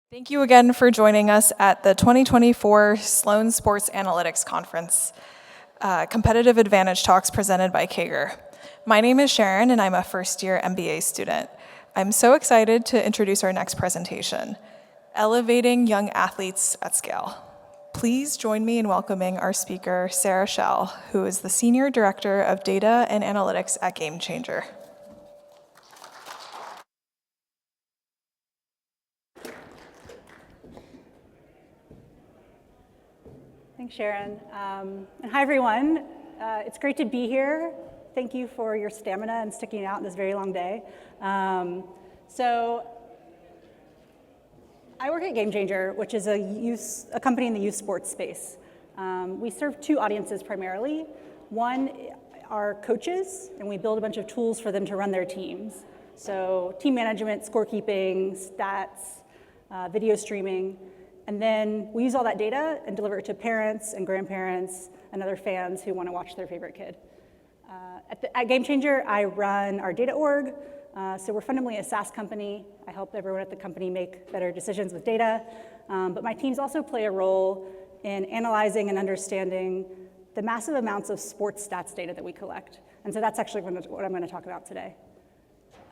Thank you again for joining us at the 2024 Sloan Sports Analytics Conference, Competitive Advantage Talks presented by GameChanger. My name is Sharon, and I'm a first-year MBA student. I'm so excited to introduce our next presentation, Elevating Young Athletes at Scale. Please join me in welcoming our speaker, Sarah Schell, who is the Senior Director of Data and Analytics at GameChanger. Thanks, Sharon. And hi, everyone. It's great to be here. Thank you for your stamina and sticking out in this very long day. So I work at GameChanger, which is a company in the youth sports space. We serve two audiences primarily. One are coaches, and we build a bunch of tools for them to run their teams. So team management, scorekeeping, stats, video streaming. And then we use all that data and deliver it to parents and grandparents and other fans who want to watch their favorite kid. At GameChanger, I run our data org. So we're fundamentally a SaaS company. I help everyone at the company make better decisions with data. But my teams also play a role in analyzing and understanding the massive amounts of sports stats data that we collect. And so that's actually what I'm going to talk about today.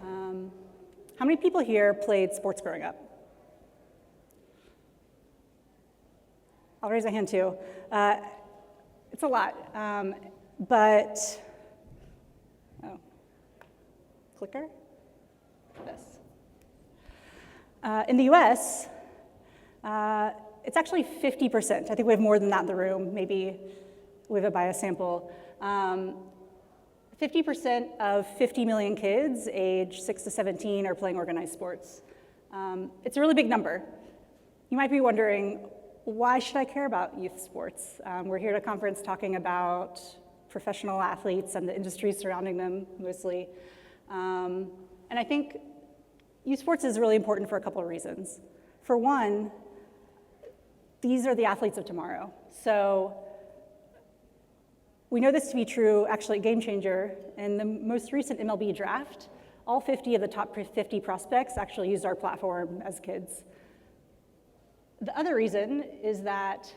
How many people here played sports growing up? I'll raise a hand too. It's a lot, clicker? This. In the US, it's actually 50%. I think we have more than that in the room. Maybe we have a bias sample. 50% of 50 million kids age 6 to 17 are playing organized sports. It's a really big number. You might be wondering, why should I care about youth sports? We're here at a conference talking about professional athletes and the industry surrounding them mostly. And I think youth sports is really important for a couple of reasons. For one, these are the athletes of tomorrow. So we know this to be true actually at GameChanger. In the most recent MLB draft, all 50 of the top 50 prospects actually used our platform as kids. The other reason is that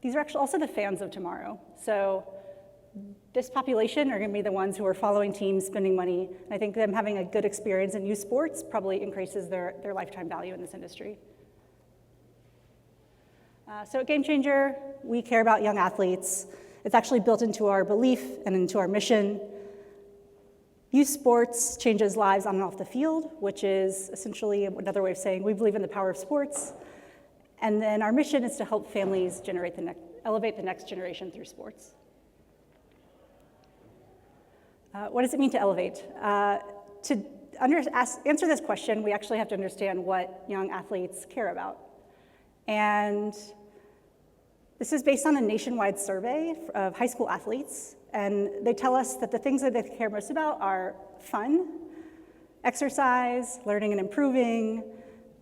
these are actually also the fans of tomorrow. So this population are going to be the ones who are following teams, spending money. And I think them having a good experience in youth sports probably increases their lifetime value in this industry. So at GameChanger, we care about young athletes. It's actually built into our belief and into our mission. Youth sports changes lives on and off the field, which is essentially another way of saying we believe in the power of sports. And then our mission is to help families elevate the next generation through sports. What does it mean to elevate? To answer this question, we actually have to understand what young athletes care about. And this is based on a nationwide survey of high school athletes. And they tell us that the things that they care most about are fun, exercise, learning and improving,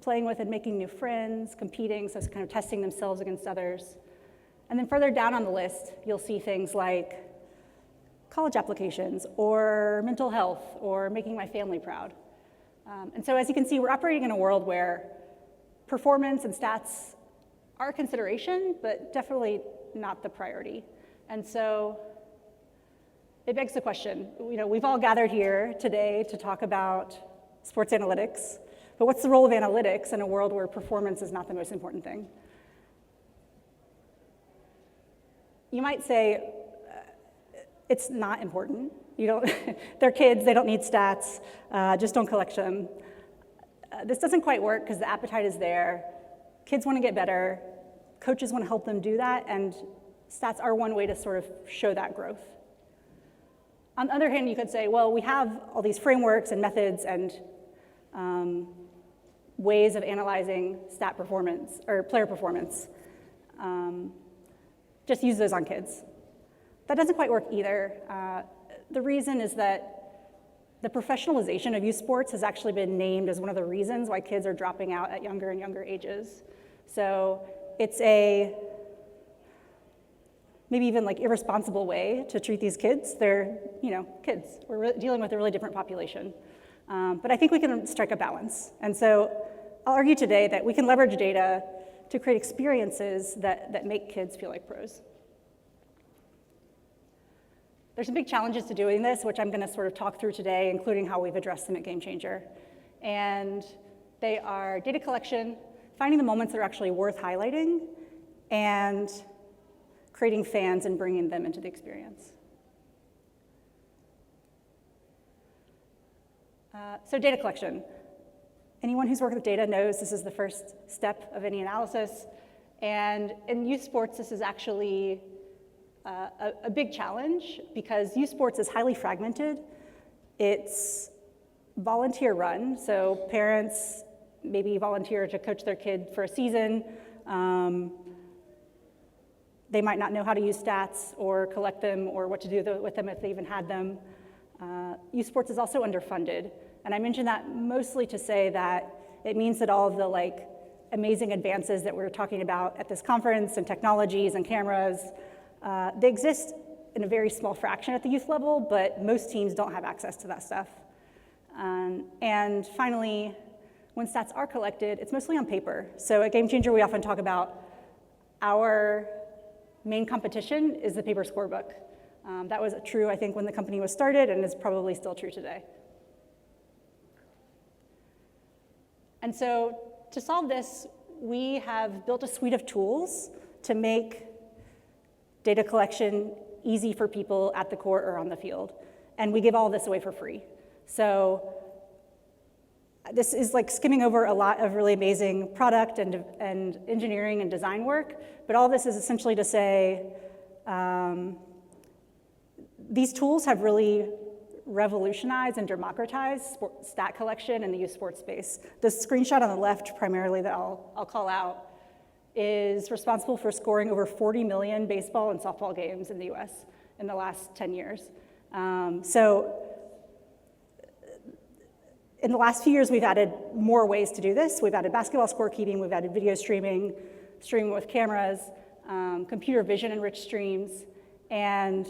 playing with and making new friends, competing, so it's kind of testing themselves against others. And then further down on the list, you'll see things like college applications or mental health or making my family proud. And so as you can see, we're operating in a world where performance and stats are a consideration, but definitely not the priority. And so it begs the question, we've all gathered here today to talk about sports analytics, but what's the role of analytics in a world where performance is not the most important thing? You might say, it's not important. They're kids, they don't need stats, just don't collect them. This doesn't quite work because the appetite is there. Kids want to get better, coaches want to help them do that, and stats are one way to sort of show that growth. On the other hand, you could say, well, we have all these frameworks and methods and ways of analyzing stat performance or player performance. Just use those on kids. That doesn't quite work either. The reason is that the professionalization of youth sports has actually been named as one of the reasons why kids are dropping out at younger and younger ages. So it's a maybe even like irresponsible way to treat these kids. They're, kids. We're dealing with a really different population. But I think we can strike a balance. And so I'll argue today that we can leverage data to create experiences that make kids feel like pros. There's some big challenges to doing this, which I'm going to sort of talk through today, including how we've addressed them at GameChanger. And they are data collection, finding the moments that are actually worth highlighting, and creating fans and bringing them into the experience. So data collection. Anyone who's worked with data knows this is the first step of any analysis. And in youth sports, this is actually a big challenge because youth sports is highly fragmented. It's volunteer run, so parents maybe volunteer to coach their kid for a season. They might not know how to use stats or collect them or what to do with them if they even had them. Youth sports is also underfunded. And I mention that mostly to say that it means that all of the amazing advances that we're talking about at this conference and technologies and cameras, they exist in a very small fraction at the youth level, but most teams don't have access to that stuff. And finally, when stats are collected, it's mostly on paper. So at GameChanger, we often talk about our main competition is the paper scorebook. That was true, I think, when the company was started, and is probably still true today. And so to solve this, we have built a suite of tools to make data collection easy for people at the court or on the field. And we give all this away for free. So this is like skimming over a lot of really amazing product and engineering and design work, but all this is essentially to say these tools have really revolutionized and democratized stat collection in the youth sports space. The screenshot on the left, primarily, that I'll call out, is responsible for scoring over 40 million baseball and softball games in the US in the last 10 years. So in the last few years, we've added more ways to do this. We've added basketball scorekeeping, we've added video streaming with cameras, computer vision enriched streams, and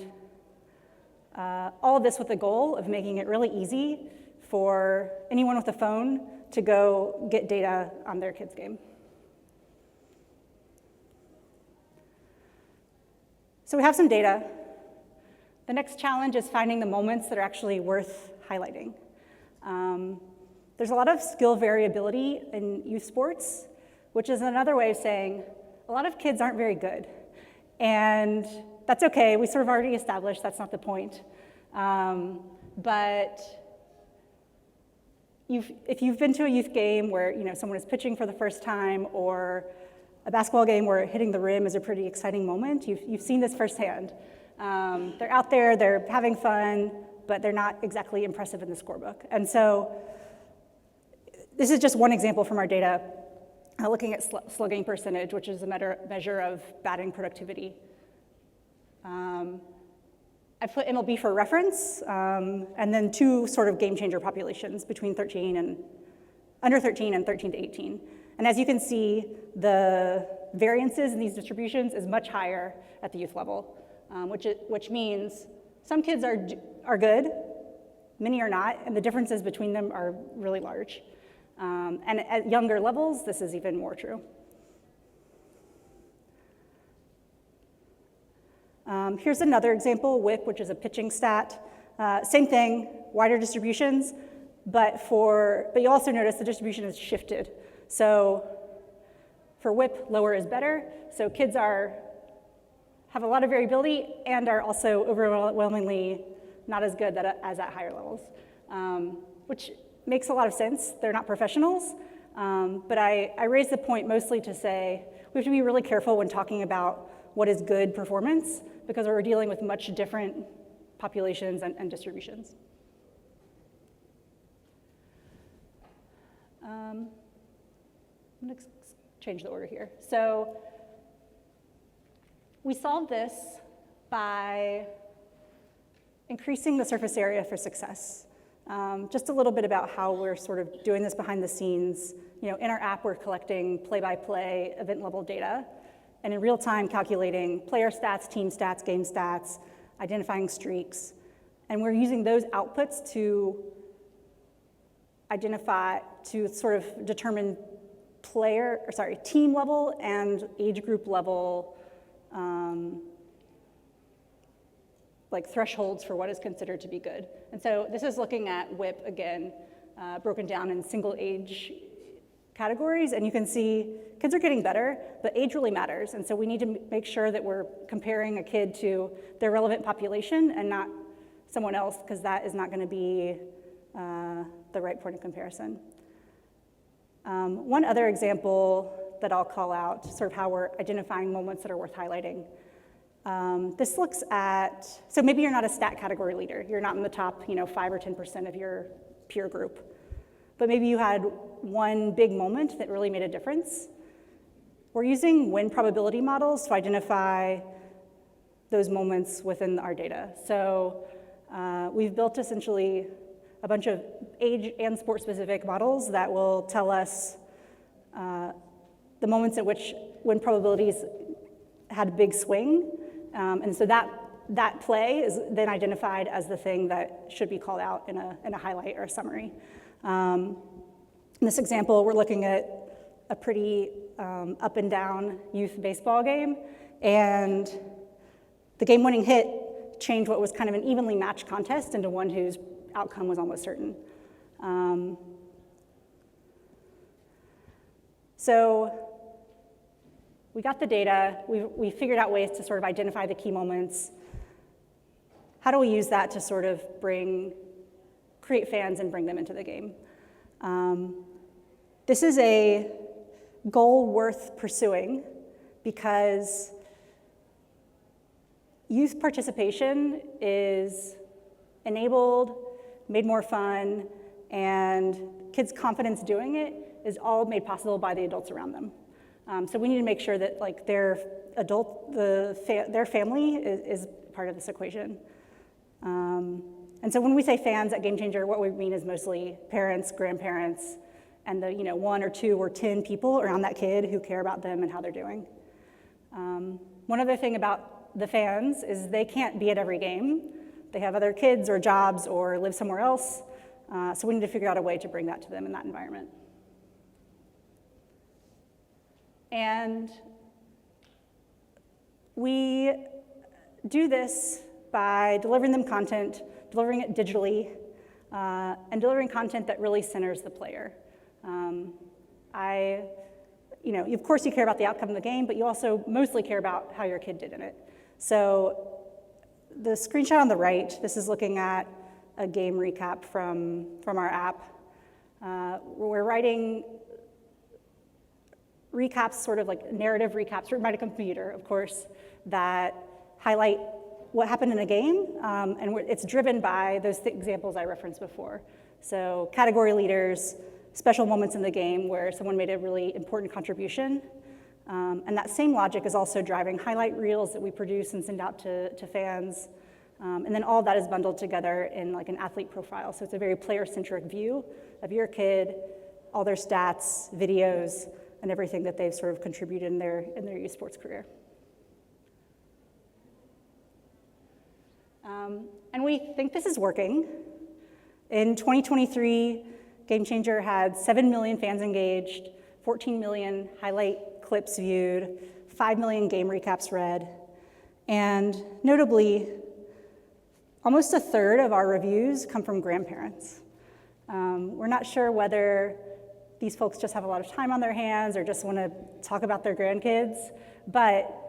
all of this with the goal of making it really easy for anyone with a phone to go get data on their kid's game. So we have some data. The next challenge is finding the moments that are actually worth highlighting. There's a lot of skill variability in youth sports, which is another way of saying a lot of kids aren't very good. And that's okay, we sort of already established that's not the point. But if you've been to a youth game where someone is pitching for the first time, or a basketball game where hitting the rim is a pretty exciting moment, you've seen this firsthand. They're out there, they're having fun, but they're not exactly impressive in the scorebook. And so this is just one example from our data, looking at slugging percentage, which is a measure of batting productivity. I put MLB for reference, and then two sort of GameChanger populations between under 13 and 13 to 18. And as you can see, the variances in these distributions is much higher at the youth level, which means some kids are good, many are not, and the differences between them are really large. And at younger levels, this is even more true. Here's another example, whip, which is a pitching stat. Same thing, wider distributions, but you also notice the distribution is shifted. So for whip, lower is better. So kids have a lot of variability and are also overwhelmingly not as good as at higher levels, which makes a lot of sense. They're not professionals, but I raise the point mostly to say we have to be really careful when talking about what is good performance, because we're dealing with much different populations and distributions. I'm going to change the order here. So we solved this by increasing the surface area for success. Just a little bit about how we're sort of doing this behind the scenes. In our app, we're collecting play-by-play event-level data, and in real time calculating player stats, team stats, game stats, identifying streaks. And we're using those outputs to sort of determine team level and age group level like thresholds for what is considered to be good. And so this is looking at WIP again, broken down in single age categories, and you can see kids are getting better, but age really matters. And so we need to make sure that we're comparing a kid to their relevant population and not someone else, because that is not going to be the right point of comparison. One other example that I'll call out, sort of how we're identifying moments that are worth highlighting. This looks at, so maybe you're not a stat category leader. You're not in the top 5 or 10% of your peer group. But maybe you had one big moment that really made a difference. We're using win probability models to identify those moments within our data. So we've built essentially a bunch of age and sport-specific models that will tell us the moments at which win probabilities had a big swing. And so that play is then identified as the thing that should be called out in a highlight or a summary. In this example, we're looking at a pretty up and down youth baseball game, and the game-winning hit changed what was kind of an evenly matched contest into one whose outcome was almost certain. So we got the data, we figured out ways to sort of identify the key moments. How do we use that to sort of create fans and bring them into the game? This is a goal worth pursuing because youth participation is enabled, made more fun, and kids' confidence doing it is all made possible by the adults around them. So we need to make sure that like their family is part of this equation. And so when we say fans at GameChanger, what we mean is mostly parents, grandparents, and the 1 or 2 or 10 people around that kid who care about them and how they're doing. One other thing about the fans is they can't be at every game. They have other kids or jobs or live somewhere else. So we need to figure out a way to bring that to them in that environment. And we do this by delivering them content, delivering it digitally, and delivering content that really centers the player. Of course you care about the outcome of the game, but you also mostly care about how your kid did in it. So the screenshot on the right, this is looking at a game recap from our app. We're writing recaps, sort of like narrative recaps written by a computer, of course, that highlight what happened in a game, and it's driven by those examples I referenced before. So category leaders, special moments in the game where someone made a really important contribution, and that same logic is also driving highlight reels that we produce and send out to fans, and then all of that is bundled together in like an athlete profile. So it's a very player-centric view of your kid, all their stats, videos, and everything that they've sort of contributed in their youth sports career. And we think this is working. In 2023, GameChanger had 7 million fans engaged, 14 million highlight clips viewed, 5 million game recaps read, and notably, almost a third of our reviews come from grandparents. We're not sure whether these folks just have a lot of time on their hands or just want to talk about their grandkids, but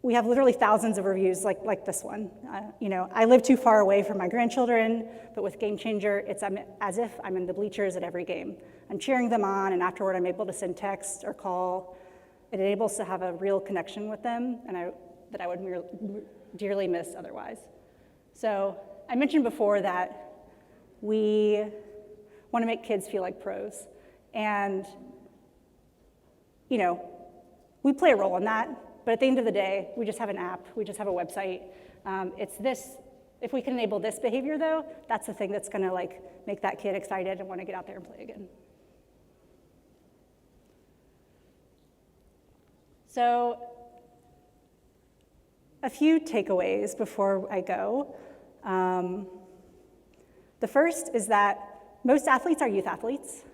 we have literally thousands of reviews like this one. I live too far away from my grandchildren, but with GameChanger, it's as if I'm in the bleachers at every game. I'm cheering them on, and afterward I'm able to send text or call. It enables to have a real connection with them, and that I would dearly miss otherwise. So I mentioned before that we want to make kids feel like pros, and we play a role in that. But at the end of the day, we just have an app, we just have a website. It's this, if we can enable this behavior though, that's the thing that's gonna make that kid excited and wanna get out there and play again. So, a few takeaways before I go. The first is that most athletes are youth athletes,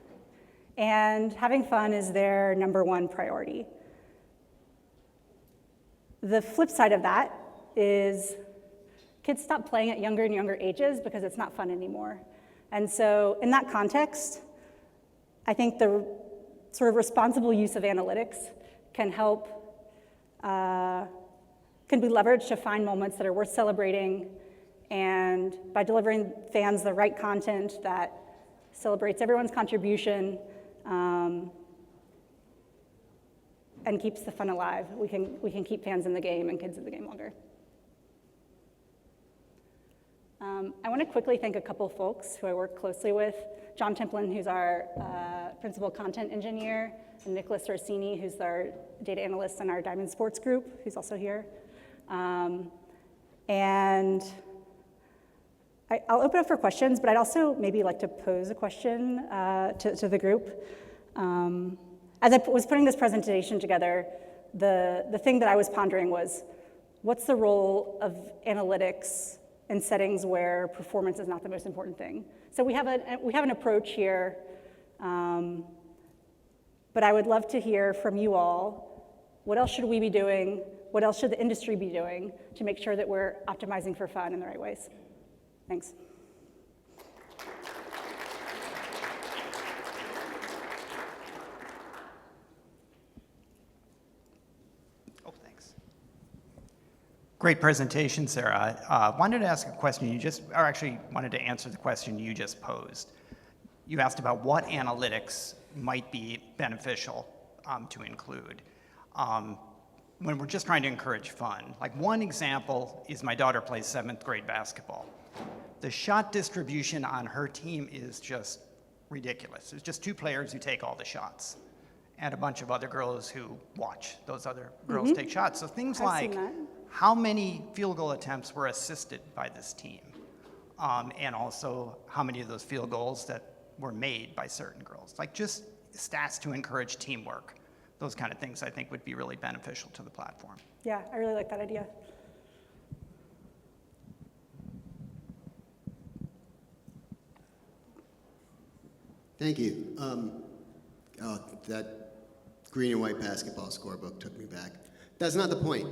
And having fun is their #1 priority. The flip side of that is kids stop playing at younger and younger ages because it's not fun anymore. And so in that context, I think the sort of responsible use of analytics can help, can be leveraged to find moments that are worth celebrating, and by delivering fans the right content that celebrates everyone's contribution and keeps the fun alive, we can keep fans in the game and kids in the game longer. I want to quickly thank a couple folks who I work closely with. John Templin, who's our principal content engineer, and Nicholas Orsini, who's our data analyst in our Diamond Sports group, who's also here. And I'll open up for questions, but I'd also maybe like to pose a question to the group. As I was putting this presentation together, the thing that I was pondering was, what's the role of analytics in settings where performance is not the most important thing? So we have an approach here, but I would love to hear from you all. What else should we be doing? What else should the industry be doing to make sure that we're optimizing for fun in the right ways? Thanks. Oh, thanks. Great presentation, Sarah. Wanted to ask a question wanted to answer the question you just posed. You asked about what analytics might be beneficial to include when we're just trying to encourage fun. Like, one example is my daughter plays 7th grade basketball. The shot distribution on her team is just ridiculous. There's just 2 players who take all the shots and a bunch of other girls who watch those other girls take shots. So things like how many field goal attempts were assisted by this team, and also how many of those field goals that were made by certain girls. Like, just stats to encourage teamwork. Those kind of things I think would be really beneficial to the platform. Yeah, I really like that idea. Thank you. That green and white basketball scorebook took me back. That's not the point.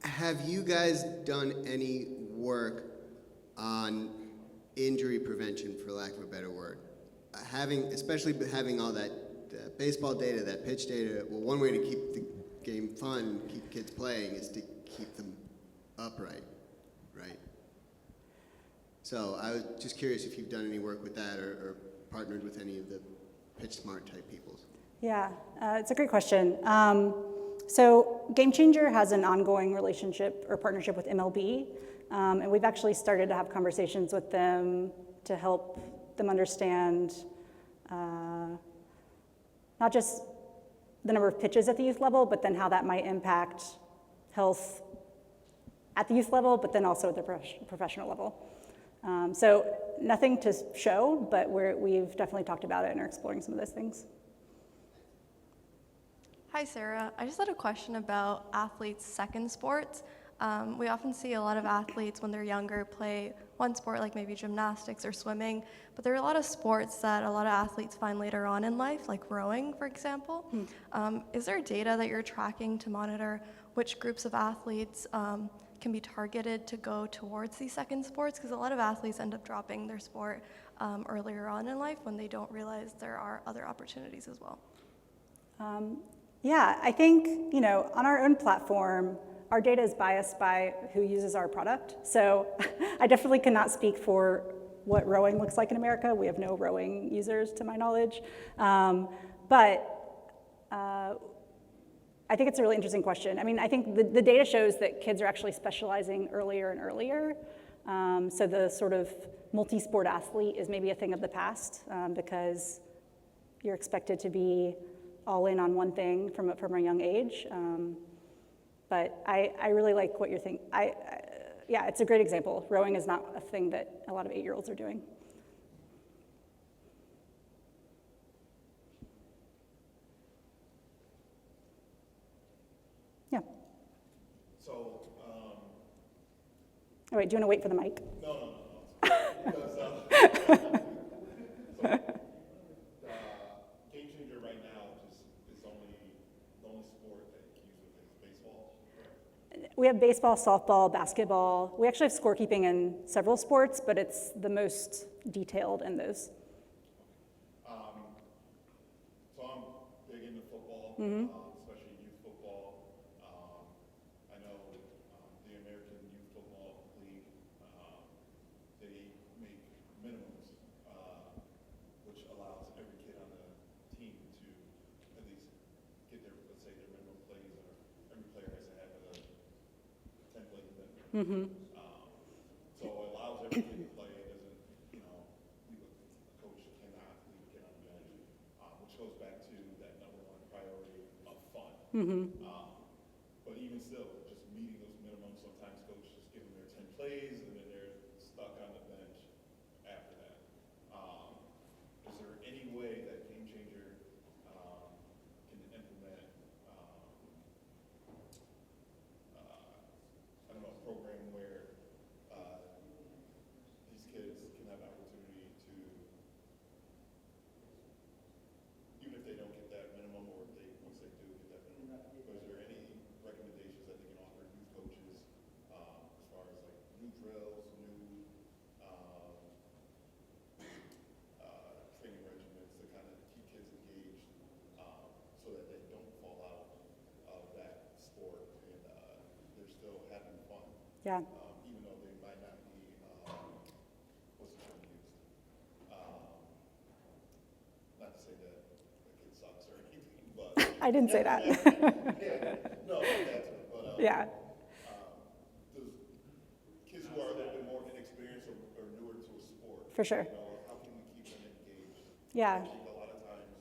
Have you guys done any work on injury prevention, for lack of a better word? Especially having all that baseball data, that pitch data. Well, one way to keep the game fun, keep kids playing, is to keep them upright, right? So I was just curious if you've done any work with that, or partnered with any of the pitch smart type peoples. Yeah, it's a great question. So GameChanger has an ongoing relationship or partnership with MLB, and we've actually started to have conversations with them to help them understand not just the number of pitches at the youth level, but then how that might impact health at the youth level, but then also at the professional level. So nothing to show, but we've definitely talked about it and are exploring some of those things. Hi, Sarah. I just had a question about athletes' second sports. We often see a lot of athletes when they're younger play one sport, like maybe gymnastics or swimming, but there are a lot of sports that a lot of athletes find later on in life, like rowing, for example. Is there data that you're tracking to monitor which groups of athletes can be targeted to go towards these second sports? Because a lot of athletes end up dropping their sport earlier on in life when they don't realize there are other opportunities as well. Yeah, I think, on our own platform, our data is biased by who uses our product. So I definitely cannot speak for what rowing looks like in America. We have no rowing users, to my knowledge. But I think it's a really interesting question. I mean, I think the data shows that kids are actually specializing earlier and earlier. So the sort of multi-sport athlete is maybe a thing of the past because you're expected to be all in on one thing from a young age. But I really like what you're thinking. Yeah, it's a great example. Rowing is not a thing that a lot of 8-year-olds are doing. Yeah. So, Oh, wait, do you want to wait for the mic? no. Because, only sport that you can use with it is baseball, correct? We have baseball, softball, basketball. We actually have scorekeeping in several sports, but it's the most detailed in those. So I'm big into football, especially youth football. I know the American Youth Football League, they make minimums, which allows every kid on the team to at least get their, let's say, their minimum plays, or every player has to have a 10-play minimum. So it allows every kid to play. It doesn't, leave a coach cannot leave a kid on the bench, which goes back to that number one priority of fun. But even still, just meeting those minimums, sometimes coaches just give them their 10 plays and then they're stuck on the bench after that. Is there any way that GameChanger can implement, I don't know, a program where these kids can have an opportunity to, even if they don't get that minimum, or if they, once they do get that minimum, but is there any recommendations that they can offer youth coaches as far as like new drills, new training regimens to kind of keep kids engaged so that they don't fall out of that sport and they're still having fun, Yeah. even though they might not be, what's the term used? Not to say that the kid sucks or anything, but I didn't say that. no, not that too, but Yeah. those kids who are a little bit more inexperienced or newer to a sport, For sure. how can we keep them engaged? Yeah. I think a lot of times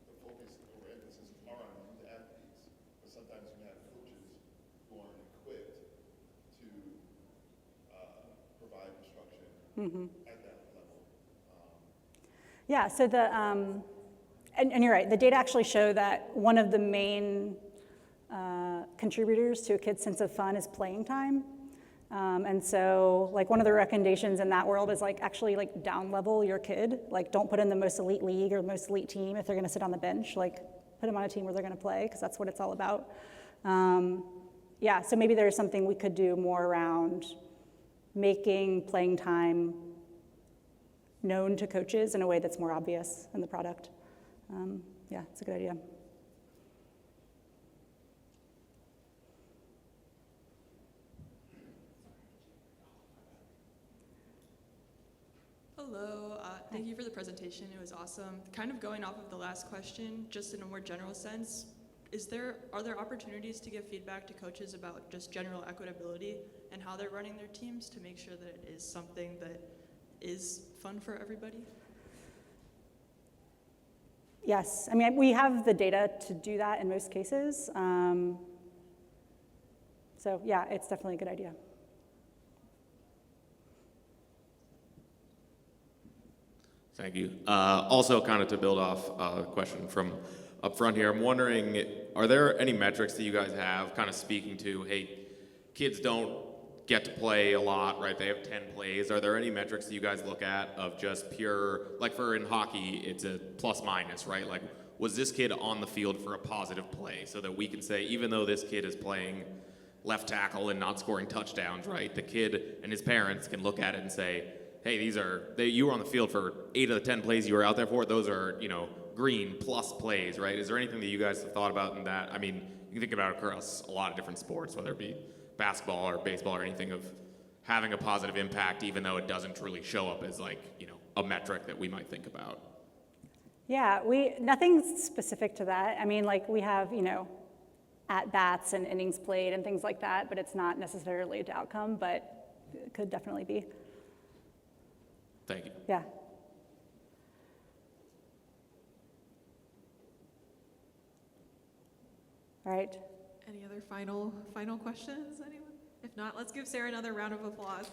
the focus or emphasis are on youth athletes, but sometimes you have coaches who aren't equipped to provide instruction at that level. Yeah, so and you're right, the data actually show that one of the main contributors to a kid's sense of fun is playing time. And so like one of the recommendations in that world is like actually like down level your kid. Like don't put in the most elite league or the most elite team if they're gonna sit on the bench. Like put them on a team where they're gonna play, because that's what it's all about. Yeah, so maybe there's something we could do more around making playing time known to coaches in a way that's more obvious in the product. Yeah, it's a good idea. Hello, thank you for the presentation. It was awesome. Kind of going off of the last question, just in a more general sense, are there opportunities to give feedback to coaches about just general equitability and how they're running their teams to make sure that it is something that is fun for everybody? Yes, I mean, we have the data to do that in most cases. So yeah, it's definitely a good idea. Thank you. Also, kind of to build off a question from up front here, I'm wondering, are there any metrics that you guys have kind of speaking to, hey, kids don't get to play a lot, right? They have 10 plays. Are there any metrics that you guys look at of just pure, like for in hockey, it's a plus minus, right? Like, was this kid on the field for a positive play so that we can say, even though this kid is playing left tackle and not scoring touchdowns, right? The kid and his parents can look at it and say, hey, you were on the field for 8 of the 10 plays you were out there for. Those are, green plus plays, right? Is there anything that you guys have thought about in that? I mean, you can think about it across a lot of different sports, whether it be basketball or baseball or anything, of having a positive impact, even though it doesn't really show up as a metric that we might think about. Yeah, nothing specific to that. I mean, we have, at bats and innings played and things like that, but it's not necessarily the outcome, but it could definitely be. Thank you. Yeah. All right. Any other final questions, anyone? If not, let's give Sarah another round of applause.